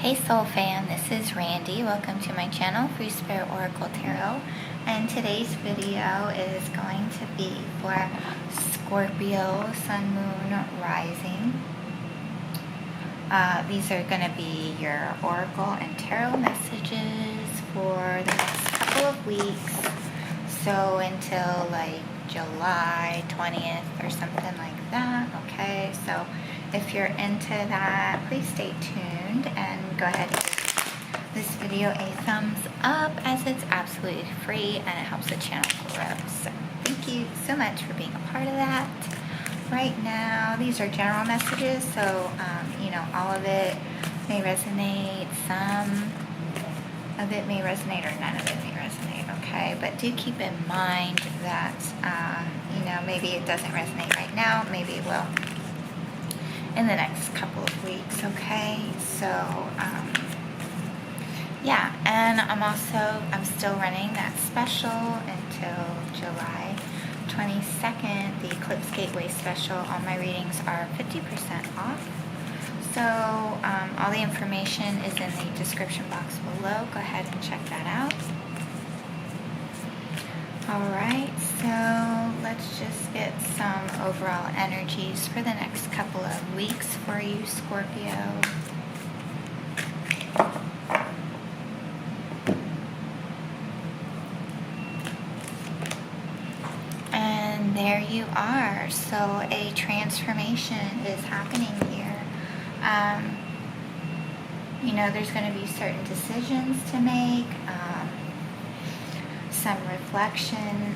Hey Soul Fam, this is Randee. Welcome to my channel, Free Spirit Oracle Tarot. And today's video is going to be for Scorpio, Sun, Moon, Rising. These are going to be your Oracle and Tarot messages for the next couple of weeks. So until like July 20th or something like that, okay? So if you're into that, please stay tuned and go ahead and give this video a thumbs up as it's absolutely free and it helps the channel grow. So thank you so much for being a part of that. Right now, these are general messages, so all of it may resonate, some of it may resonate, or none of it may resonate, okay? But do keep in mind that, maybe it doesn't resonate right now, maybe it will in the next couple of weeks, okay? So, yeah, and I'm still running that special until July 22nd, the Eclipse Gateway special. All my readings are 50% off. So, all the information is in the description box below. Go ahead and check that out. Alright, so let's just get some overall energies for the next couple of weeks for you, Scorpio. And there you are. So a transformation is happening here. There's going to be certain decisions to make. Some reflection,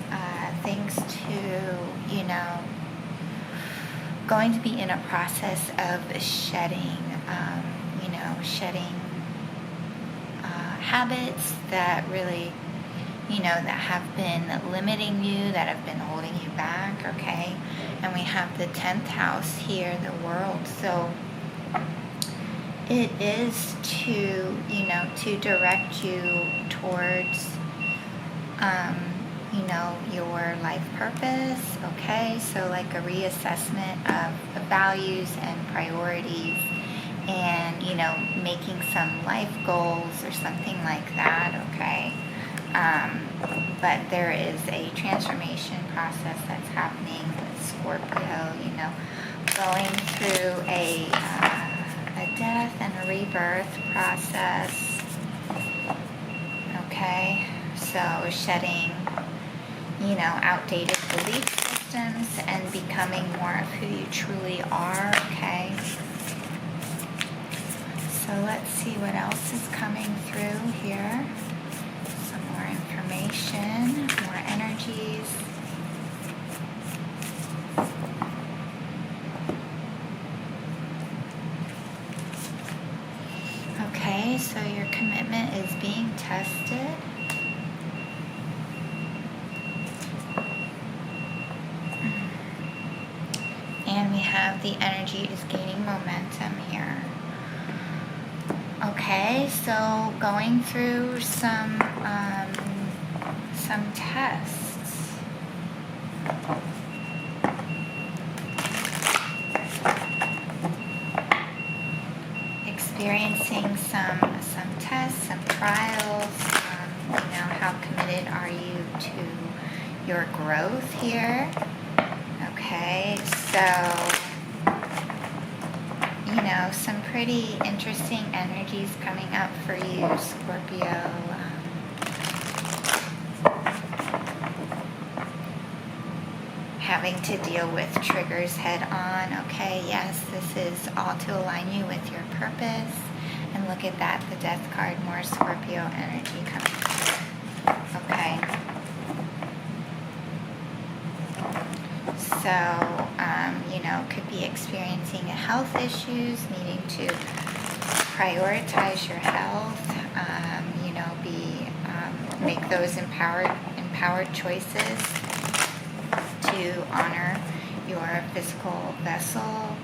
things to, going to be in a process of shedding habits that really, that have been limiting you, that have been holding you back, okay? And we have the 10th house here, the world. So it is to, to direct you towards your life purpose, okay? So like a reassessment of the values and priorities and, making some life goals or something like that, okay? But there is a transformation process that's happening with Scorpio, going through a death and a rebirth process, okay? So shedding, outdated belief systems and becoming more of who you truly are, okay? So let's see what else is coming through here. Some more information, more energies. Okay, so your commitment is being tested. And we have the energy is gaining momentum here. Okay, so going through some tests. Experiencing some tests, some trials. How committed are you to your growth here? Okay, so, some pretty interesting energies coming up for you, Scorpio. Having to deal with triggers head on, okay? Yes, this is all to align you with your purpose. And look at that, the Death card, more Scorpio energy coming through. Okay. So, could be experiencing health issues, needing to prioritize your health, make those empowered choices to honor your physical vessel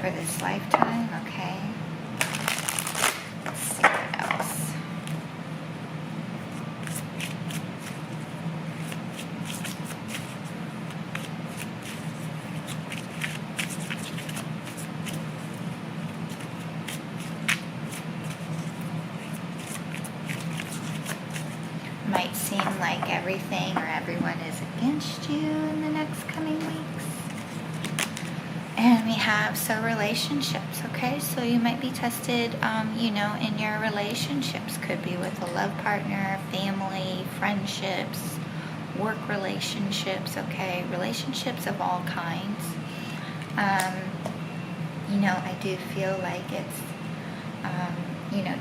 for this lifetime, okay? Let's see what else. seem like everything or everyone is against you in the next coming weeks. And we have relationships, okay? So you might be tested, in your relationships. Could be with a love partner, family, friendships, work relationships, okay? Relationships of all kinds. I do feel like it's,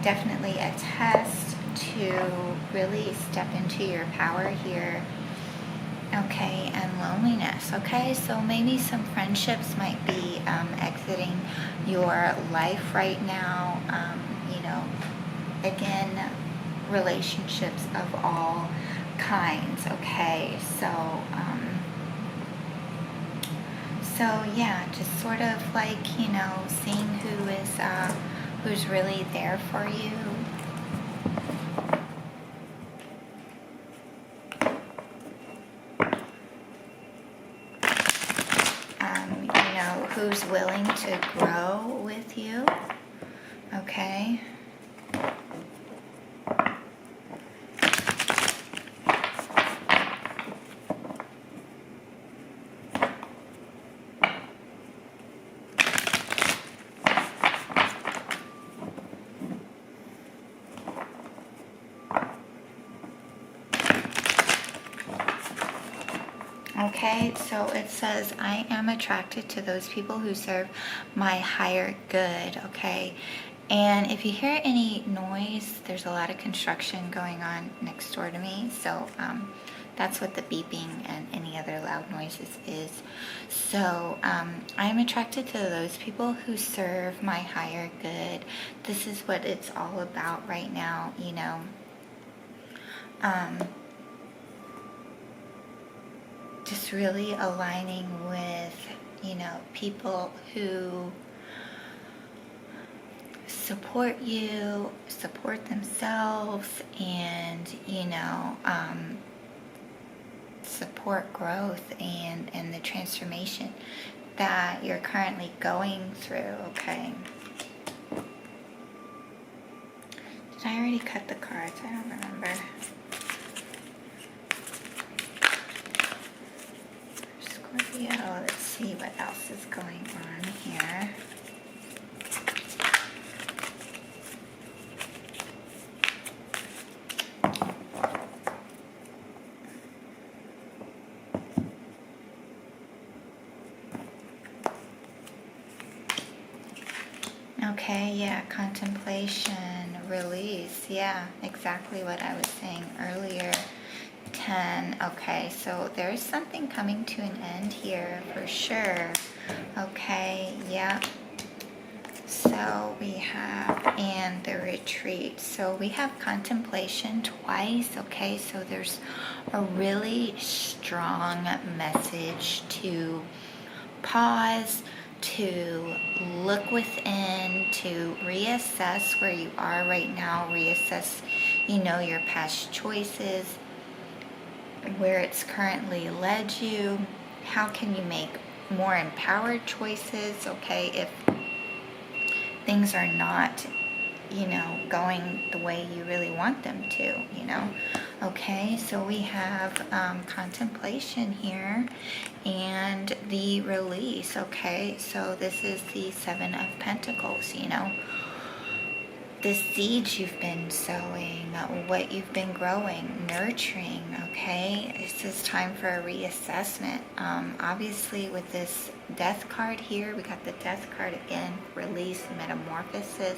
definitely a test to really step into your power here. Okay, and loneliness. Okay, so maybe some friendships might be exiting your life right now. Again, relationships of all kinds. Okay, so yeah, just sort of like seeing who's really there for you. Who's willing to grow with you, okay? Okay, so it says, I am attracted to those people who serve my higher good, okay? And if you hear any noise, there's a lot of construction going on next door to me, so that's what the beeping and any other loud noises is. So I'm attracted to those people who serve my higher good. This is what it's all about right now, just really aligning with, people who support you, support themselves, and, support growth and the transformation that you're currently going through, okay? Did I already cut the cards? I don't remember. Scorpio, let's see what else is going on here. Okay, yeah, contemplation, release, yeah, exactly what I was saying earlier. 10, okay, so there's something coming to an end here for sure. Okay, yeah. So we have, and the retreat. So we have contemplation twice, okay, so there's a really strong message to pause, to look within, to reassess where you are right now, reassess, your past choices, where it's currently led you. How can you make more empowered choices, okay, if things are not, going the way you really want them to, Okay, so we have contemplation here and the release, okay? So this is the Seven of Pentacles, the seeds you've been sowing, what you've been growing, nurturing, okay? This is time for a reassessment. Obviously, with this Death card here, we got the Death card again, release, metamorphosis,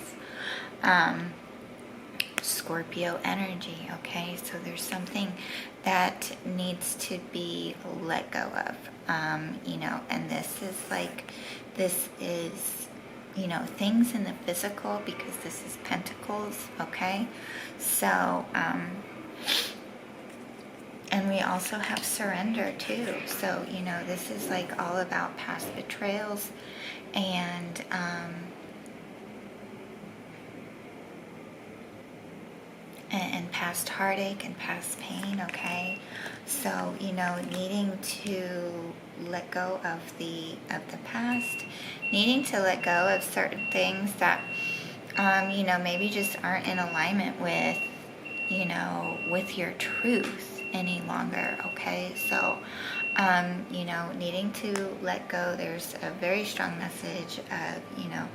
Scorpio energy, okay? So there's something that needs to be let go of, and this is things in the physical, because this is Pentacles, okay? So, and we also have surrender too. So, this is like all about past betrayals and, and past heartache and past pain, okay? So, needing to let go of the past, needing to let go of certain things that, maybe just aren't in alignment with, with your truth, any longer, okay? So, you know, needing to let go. There's a very strong message of, you know,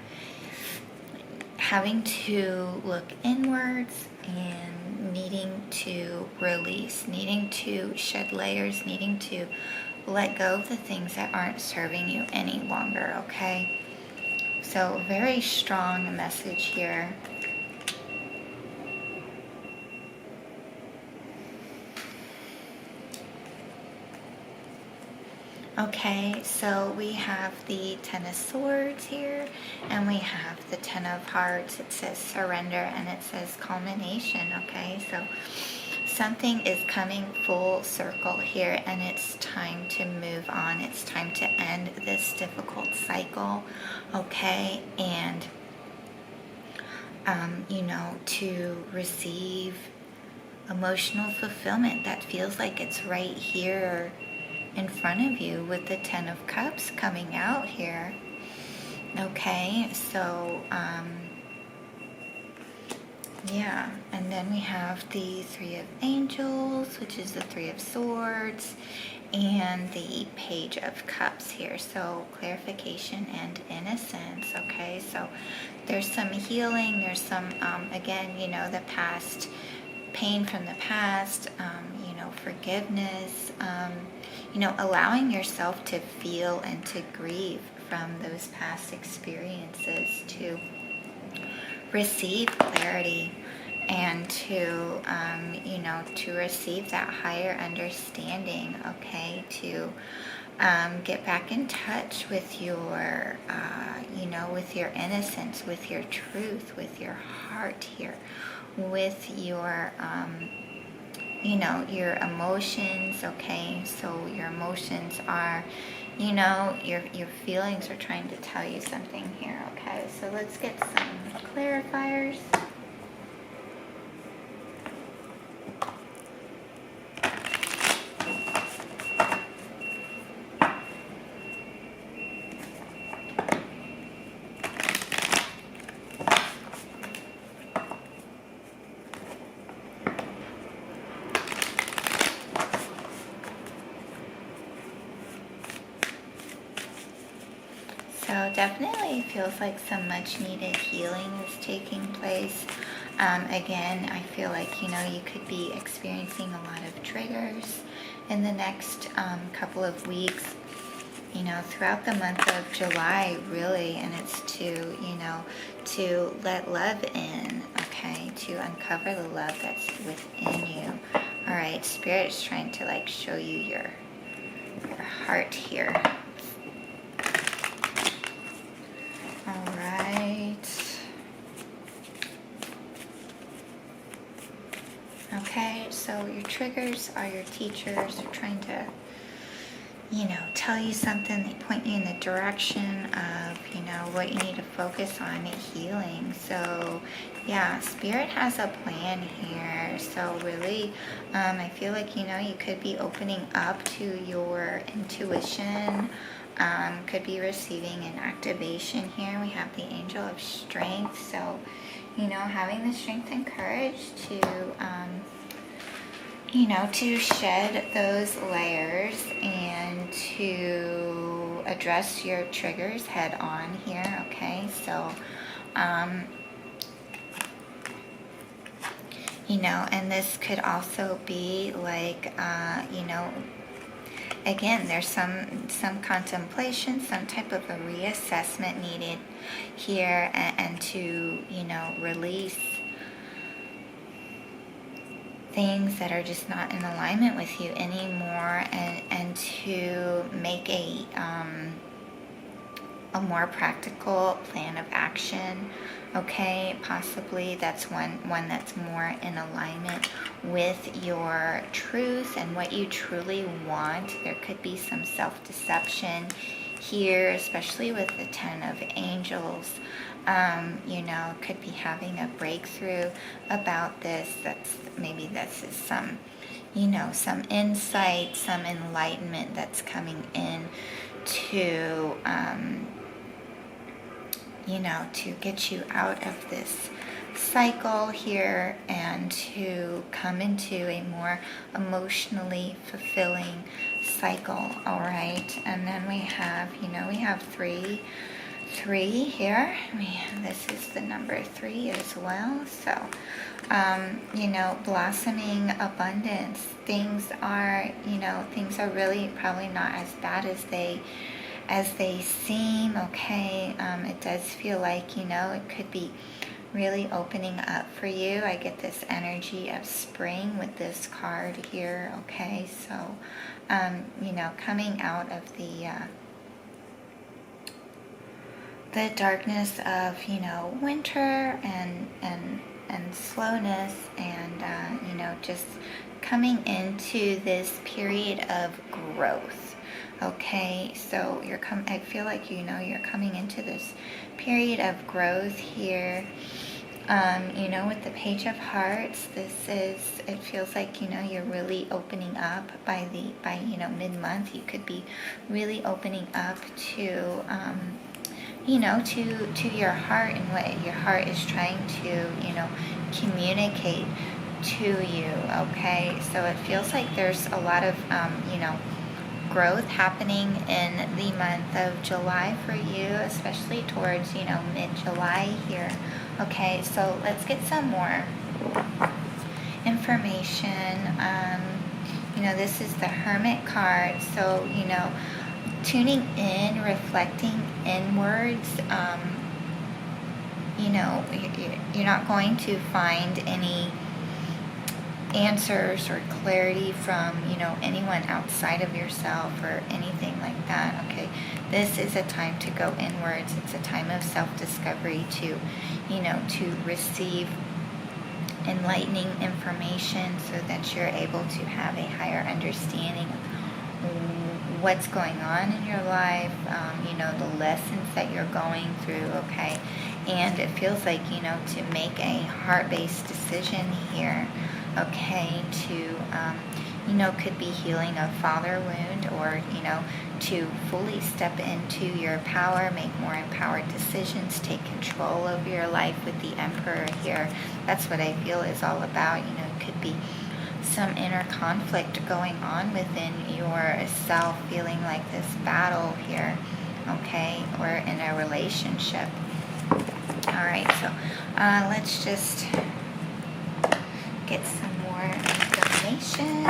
having to look inwards and needing to release, needing to shed layers, needing to let go of the things that aren't serving you any longer, okay? So, very strong message here. Okay, so we have the Ten of Swords here, and we have the Ten of Hearts. It says surrender, and it says culmination, okay? So something is coming full circle here, and it's time to move on. It's time to end this difficult cycle, okay? And, you know, to receive emotional fulfillment that feels like it's right here in front of you with the Ten of Cups coming out here. Okay, so yeah, and then we have the Three of Angels, which is the Three of Swords, and the Page of Cups here. So clarification and innocence. Okay, so there's some healing, there's some again, you know, the past pain from the past, you know, forgiveness, you know, allowing yourself to feel and to grieve from those past experiences, to receive clarity and to, you know, to receive that higher understanding, okay, to get back in touch with your, you know, with your innocence, with your truth, with your heart here, with your, you know, your emotions, okay? So your emotions are, you know, your feelings are trying to tell you something here, okay? So let's get some clarifiers. So definitely feels like some much needed healing is taking place. Again, I feel like, you know, you could be experiencing a lot of triggers in the next couple of weeks, you know, throughout the month of July, really. And it's to, you know, to let love in, okay, to uncover the love that's within you. All right, Spirit is trying to like show you your heart here. All right. Okay, so your triggers are your teachers. They're trying to, you know, tell you something. They point you in the direction of, you know, what you need to focus on healing. So, yeah, Spirit has a plan here. So really, I feel like, you know, you could be opening up to your intuition. Could be receiving an activation here. We have the Angel of Strength. So, you know, having the strength and courage to, you know, to shed those layers and to address your triggers head on here, okay? So, you know, and this could also be like, you know, again, there's some contemplation, some type of a reassessment needed here, and to, you know, release things that are just not in alignment with you anymore, and to make a more practical plan of action, okay? Possibly that's one that's more in alignment with your truth and what you truly want. There could be some self-deception here, especially with the Ten of Angels. You know, could be having a breakthrough about this. Maybe this is some, you know, some insight, some enlightenment that's coming in to, you know, to get you out of this cycle here and to come into a more emotionally fulfilling cycle. All right, and then we have, we have three here. This is the number 3 as well. So blossoming abundance. Things are really probably not as bad as they seem. Okay, it does feel like it could be really opening up for you. I get this energy of spring with this card here. Okay, so coming out of the darkness of winter and slowness, and just coming into this period of growth. Okay, so I feel like you're coming into this period of growth here. With the Page of Hearts, it feels like you're really opening up by mid-month. You could be really opening up to to your heart and what your heart is trying to communicate to you. Okay, so it feels like there's a lot of growth happening in the month of July for you, especially towards mid-July here. Okay, so let's get some more information. This is the Hermit card, so tuning in, reflecting inwards. You're not going to find any answers or clarity from anyone outside of yourself or anything like that. Okay, this is a time to go inwards. It's a time of self-discovery to receive enlightening information so that you're able to have a higher understanding of what's going on in your life, the lessons that you're going through. Okay, and it feels like to make a heart-based decision here. Okay, to could be healing a father wound, or to fully step into your power, make more empowered decisions, take control of your life with the Emperor here. That's what I feel is all about. It could be some inner conflict going on within yourself, feeling like this battle here. Okay, or in a relationship. All right, so let's just get some more information.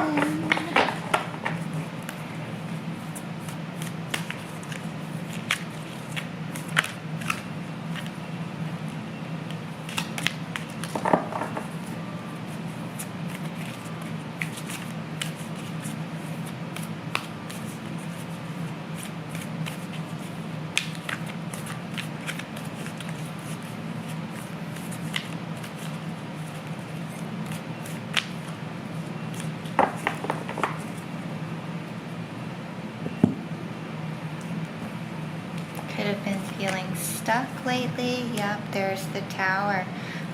Have been feeling stuck lately. Yep, there's the Tower.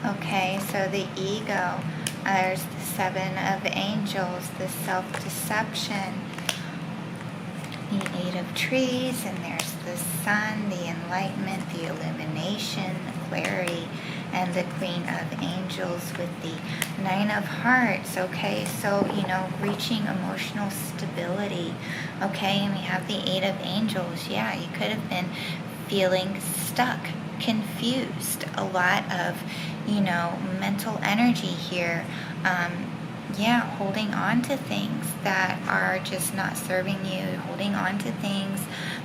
Okay, so the ego, there's the 7 of Angels, the self-deception, the 8 of Trees, and there's the Sun, the enlightenment, the illumination, the clarity, and the Queen of Angels with the 9 of Hearts. Okay, so reaching emotional stability. Okay, and we have the 8 of Angels. Yeah, you could have been feeling stuck, confused, a lot of mental energy here. Holding on to things that are just not serving you, holding on to things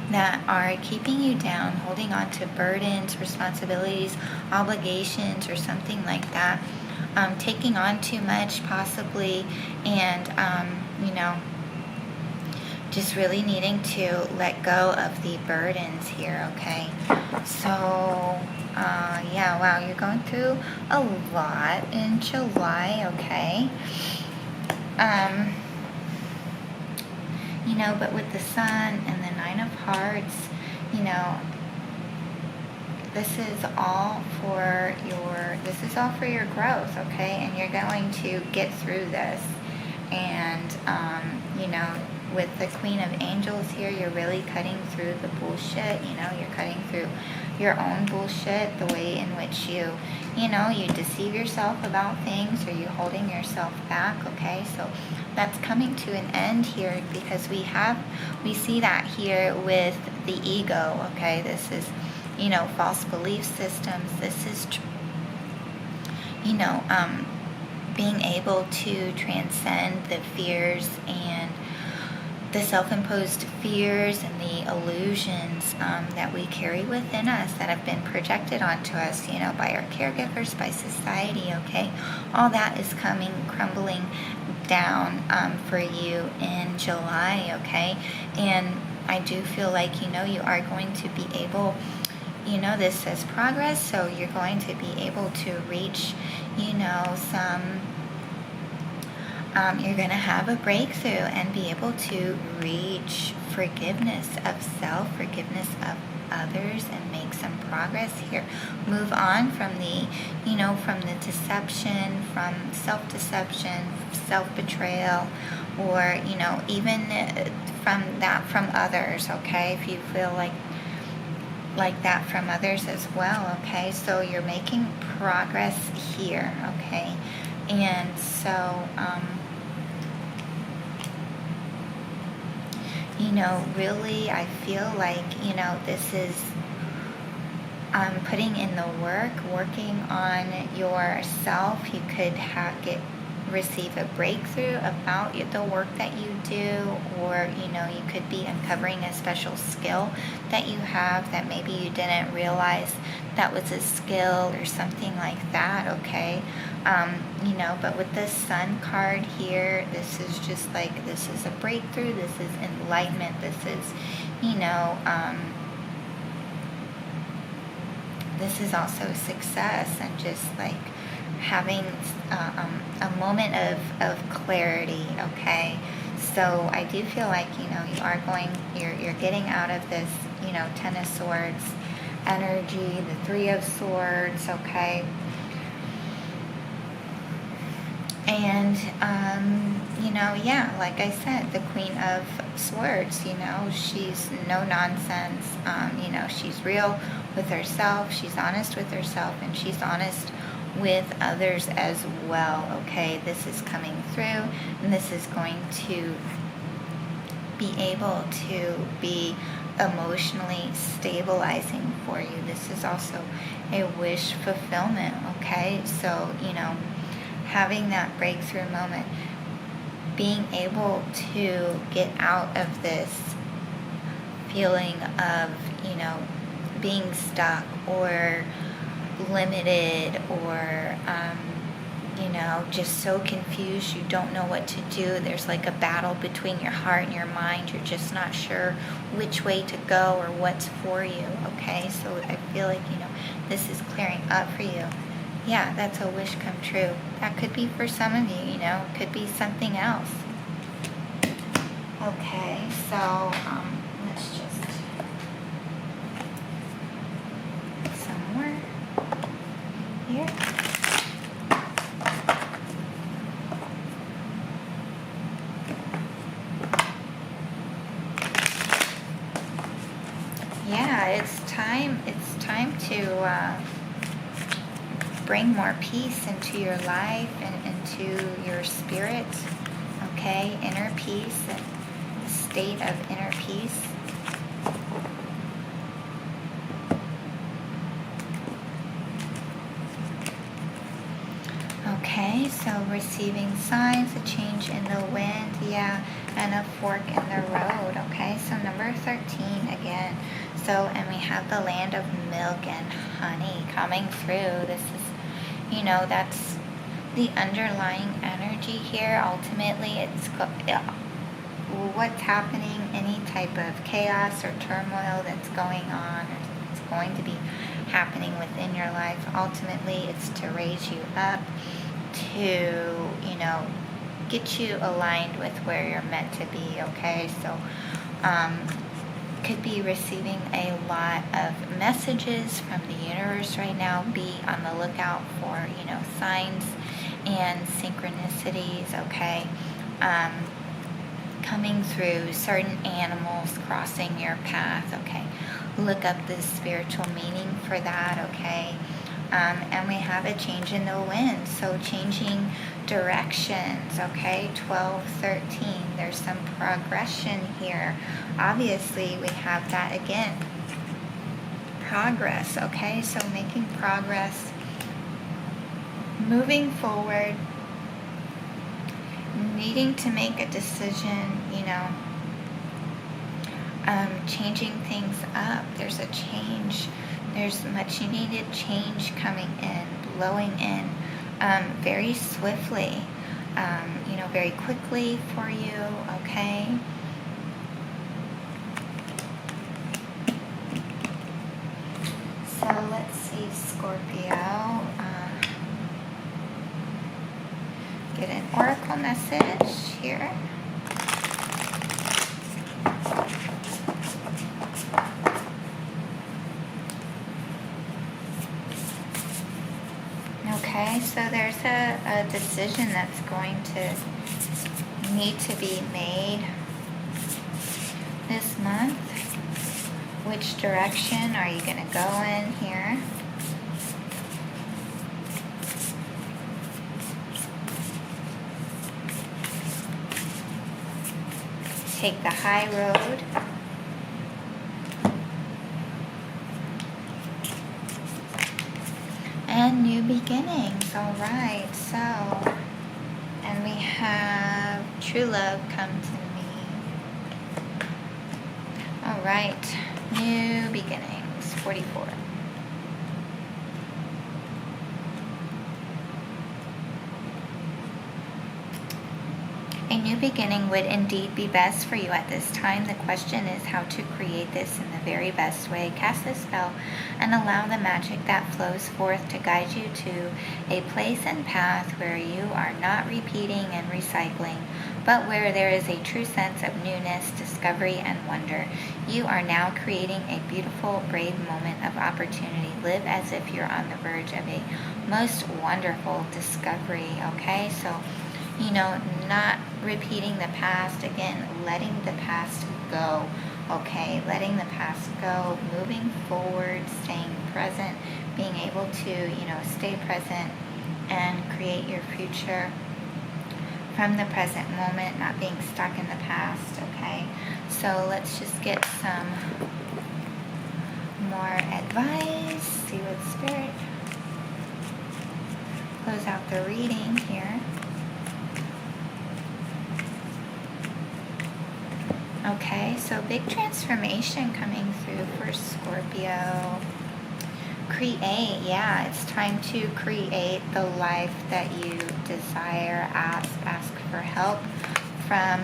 that are keeping you down, holding on to burdens, responsibilities, obligations, or something like that. Taking on too much possibly, and just really needing to let go of the burdens here. Okay, so wow, you're going through a lot in July. Okay, but with the Sun and the 9 of Hearts, this is all for your growth. Okay, and you're going to get through this. And with the Queen of Angels here, you're really cutting through the bullshit. You're cutting through your own bullshit, the way in which you deceive yourself about things, or you holding yourself back, okay? So that's coming to an end here, because we see that here with the ego, okay? This is, false belief systems. This is, being able to transcend the fears and the self-imposed fears and the illusions that we carry within us, that have been projected onto us, by our caregivers, by society, okay? All that is crumbling down for you in July, okay? And I do feel like, you are going to be able, this says progress, so you're going to be able to reach, you're going to have a breakthrough and be able to reach forgiveness of self, forgiveness of others, and make some progress here. Move on from the, from the deception, from self-deception, self-betrayal, or, even from others, okay? If you feel like that from others as well, okay? So you're making progress here, okay? And so, really, I feel like, this is putting in the work, working on yourself. You could receive a breakthrough about the work that you do, or, you could be uncovering a special skill that you have that maybe you didn't realize that was a skill, or something like that, okay? But with this Sun card here, this is just like, this is a breakthrough, this is enlightenment, this is, this is also success, and just like having a moment of clarity, okay? So I do feel like, you're getting out of this, Ten of Swords energy, the Three of Swords, okay? And, like I said, the Queen of Swords, she's no nonsense, she's real with herself, she's honest with herself, and she's honest with others as well, okay? This is coming through, and this is going to be able to be emotionally stabilizing for you. This is also a wish fulfillment, okay? So, having that breakthrough moment, being able to get out of this feeling of, being stuck or limited, or, just so confused you don't know what to do. There's like a battle between your heart and your mind. You're just not sure which way to go or what's for you, okay? So I feel like, this is clearing up for you. Yeah, that's a wish come true. That could be for some of you, it could be something else. Okay, so let's just some more here. Yeah, it's time to bring more peace into your life and into your spirit, okay? Inner peace, a state of inner peace. Okay, so receiving signs, a change in the wind, yeah, and a fork in the road, okay? So number 13 again. So, and we have the land of milk and honey coming through. This is, that's the underlying energy here. Ultimately, it's what's happening, any type of chaos or turmoil that's going on, or it's going to be happening within your life. Ultimately, it's to raise you up, to, get you aligned with where you're meant to be, okay? So, could be receiving a lot of messages from the universe right now. Be on the lookout for, signs and synchronicities, okay? Coming through, certain animals crossing your path, okay? look up the spiritual meaning for that, okay? And we have a change in the wind, so changing directions, okay? 12, 13, there's some progression here. Obviously, we have that again. Progress, okay? So making progress, moving forward, needing to make a decision, changing things up. There's a change. There's much needed change coming in, blowing in very swiftly, very quickly for you, okay? So let's see, Scorpio. Get an oracle message here. Okay, so there's a decision that's going to need to be made this month. Which direction are you going to go in here? Take the high road. And new beginnings. All right, so, and we have true love come to me. All right, new beginnings, 44. A new beginning would indeed be best for you at this time. The question is how to create this in the very best way. Cast the spell and allow the magic that flows forth to guide you to a place and path where you are not repeating and recycling, but where there is a true sense of newness, discovery, and wonder. You are now creating a beautiful, brave moment of opportunity. Live as if you're on the verge of a most wonderful discovery, okay? So, not repeating the past, again, letting the past go, okay? Letting the past go, moving forward, staying present, being able to, stay present and create your future from the present moment, not being stuck in the past, okay? So let's just get some more advice, see what Spirit, close out the reading here. Okay, so big transformation coming through for Scorpio. Create, yeah, it's time to create the life that you desire. Ask for help from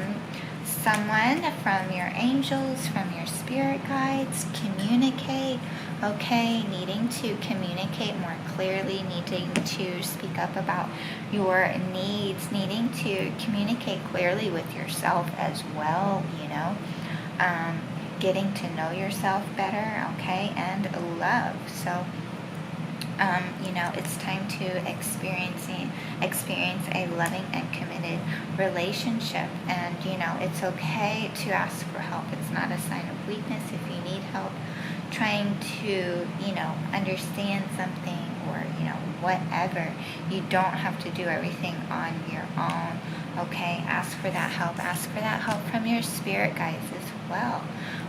someone, from your angels, from your spirit guides. Communicate, okay, needing to communicate more clearly, needing to speak up about your needs, needing to communicate clearly with yourself as well, getting to know yourself better, okay, and love. So it's time to experience a loving and committed relationship. And, it's okay to ask for help. It's not a sign of weakness if you need help trying to, understand something or, whatever. You don't have to do everything on your own, okay? Ask for that help. Ask for that help from your spirit guides as well.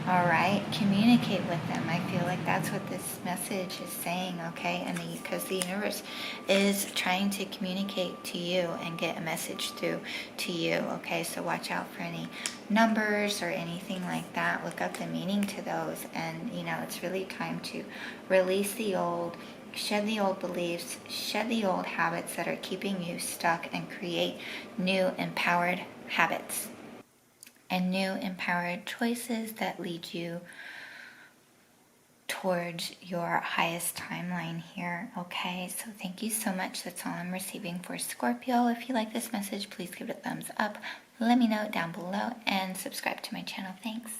All right, communicate with them. I feel like that's what this message is saying, okay? And because the universe is trying to communicate to you and get a message through to you, okay? So watch out for any numbers or anything like that. Look up the meaning to those, and it's really time to release the old, shed the old beliefs, shed the old habits that are keeping you stuck, and create new empowered habits and new empowered choices that lead you towards your highest timeline here, okay? So thank you so much. That's all I'm receiving for Scorpio. If you like this message, please give it a thumbs up. Let me know down below and subscribe to my channel. Thanks.